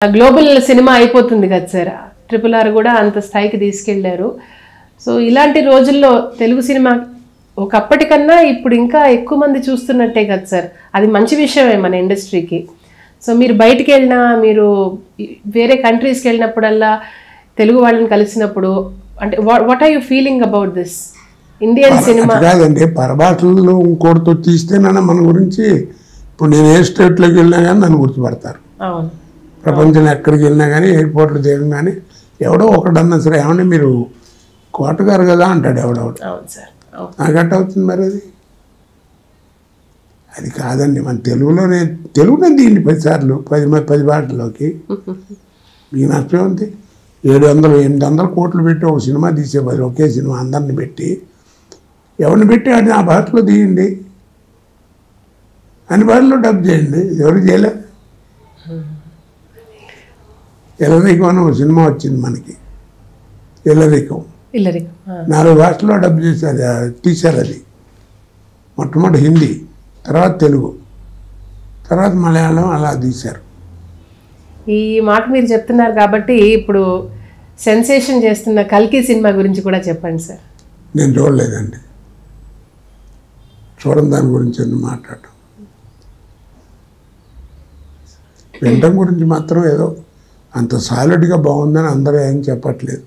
Global cinema అయిపోతుంది కదా sir, RRR కూడా అంత స్థాయికి తీసుకెళ్లారు. సో ఇలాంటి రోజుల్లో తెలుగు సినిమా ఒకప్పటికన్నా ఇప్పుడు ఇంకా ఎక్కువ మంది చూస్తున్నట్టే కదా సార్, అది మంచి విషయమే మన ఇండస్ట్రీకి. సో మీరు బయటికి వెళ్ళినా, మీరు వేరే కంట్రీస్కి వెళ్ళినప్పుడల్లా తెలుగు వాళ్ళని కలిసినప్పుడు అంటే what are you feeling about this Indian cinema? కాదండి, పరభాషల్లో ఇంకోటితో తీస్తేనన్నా మన గురించి. ఇప్పుడు నేను ఏ స్టేట్లోకి వెళ్ళినా కానీ నన్ను గుర్తుపడతారు. అవును, ప్రపంచంలో ఎక్కడికి వెళ్ళినా కానీ, ఎయిర్పోర్ట్లో దిగం కానీ ఎవడో ఒకడన్నా సరే ఏమంటే మీరు కోటగారు కదా అంటాడు ఎవడెవడు. అవును సార్, నాకంటే అవుతుంది మరి అది కాదండి. మన తెలుగులోనే తీయండి 10 సార్లు 10 భాషల్లోకి. మీకు నష్టం ఉంది. 700-800 కోట్లు పెట్టి ఒక సినిమా తీసే బదులు ఒకే సినిమా అందరిని పెట్టి ఎవరిని పెట్టి అది ఆ భాషలో తీయండి, అన్ని భాషలో డబ్ చేయండి. ఎవరు చేయలే. ఇల్లరికం అని ఒక సినిమా వచ్చింది మనకి, ఇల్లరికం 4 భాషల్లో డబ్ చేశారు, తీశారు. అది మొట్టమొదటి హిందీ, తర్వాత తెలుగు, తర్వాత మలయాళం, అలా తీశారు. ఈ మాట మీరు చెప్తున్నారు కాబట్టి ఇప్పుడు సెన్సేషన్ చేస్తున్న కల్కి సినిమా గురించి కూడా చెప్పండి సార్. నేను చూడలేదండి, చూడని దాని గురించి ఎందుకు మాట్లాడటం. వినటం గురించి మాత్రం ఏదో అంత సాలిడ్గా బాగుందని అందరూ ఏం చెప్పట్లేదు.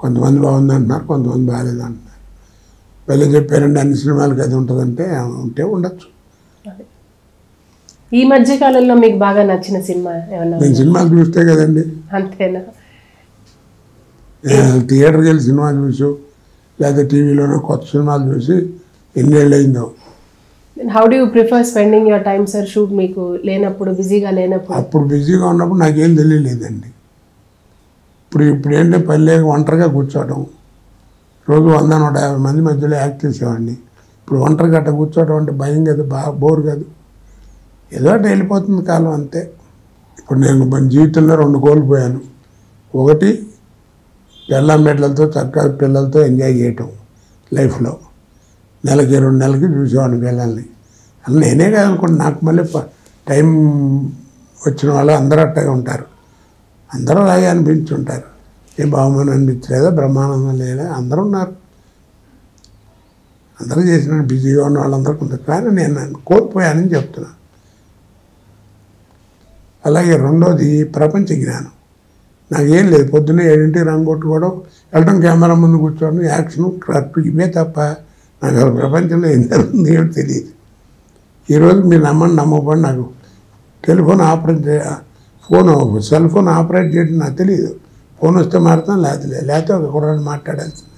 కొంతమంది బాగుంది అంటున్నారు, కొంతమంది బాగాలేదు అంటున్నారు. వీళ్ళు చెప్పారండి అన్ని సినిమాలకి అది ఉంటుందంటే ఉంటే ఉండొచ్చు. ఈ మధ్య కాలంలో మీకు బాగా నచ్చిన సినిమా ఏమన్నా? నేను సినిమాలు చూస్తే కదండి. అంతేనా? థియేటర్కి వెళ్ళి సినిమా చూసి లేదా టీవీలోనే కొత్త సినిమాలు చూసి ఎన్నేళ్ళు అయిందో. How do you prefer spending your time sir? Shoot మీకు లేనప్పుడు, బిజీగా లేనప్పుడు? అప్పుడు బిజీగా ఉన్నప్పుడు నాకేం తెలియలేదండి. ఇప్పుడు ఏంటంటే పని లేక ఒంటరిగా కూర్చోవడం. రోజు 100-150 మంది మధ్యలో యాక్ట్ చేసేవాడిని. ఇప్పుడు ఒంటరి గట్ట కూర్చోవడం అంటే భయం కదా, బాగా బోర్ కాదు, ఏదో అటు వెళ్ళిపోతుంది కాలం అంతే. ఇప్పుడు నేను మన జీవితంలో 2 కోల్పోయాను. ఒకటి పెళ్ళాం బిడ్డలతో చక్కగా పిల్లలతో ఎంజాయ్ చేయటం లైఫ్లో. నెలకి 2 నెలలకి చూసేవాడిని పిల్లల్ని. అలా నేనే కాదనుకోండి, నాకు మళ్ళీ టైం వచ్చిన వాళ్ళు అందరూ అట్టగా ఉంటారు. అందరూ అలాగే అనిపించుంటారు. ఏ బాగుమని అనిపించలేదా, బ్రహ్మానందం లేదా, అందరూ ఉన్నారు. అందరూ చేసిన బిజీగా ఉన్న వాళ్ళందరికీ ఉంటారు. కానీ నేను కోల్పోయానని చెప్తున్నాను. అలాగే రెండోది ప్రపంచ జ్ఞానం. నాకేం లేదు. పొద్దున్నే 7ంటికి రంగు కొట్టుకోవడం, వెళ్ళడం, కెమెరా ముందు కూర్చోవడం, యాక్షన్, కరెక్ట్, ఇవే తప్ప నాకు అసలు ప్రపంచంలో ఏం జరుగుతుంది ఏమో తెలియదు. ఈరోజు మీరు నమ్మకపోండి, నాకు టెలిఫోన్ సెల్ ఫోన్ ఆపరేట్ చేయడం నాకు తెలియదు. ఫోన్ వస్తే మారుతాం, లేకపోతే ఒక కుర్రాడు మాట్లాడాల్సింది.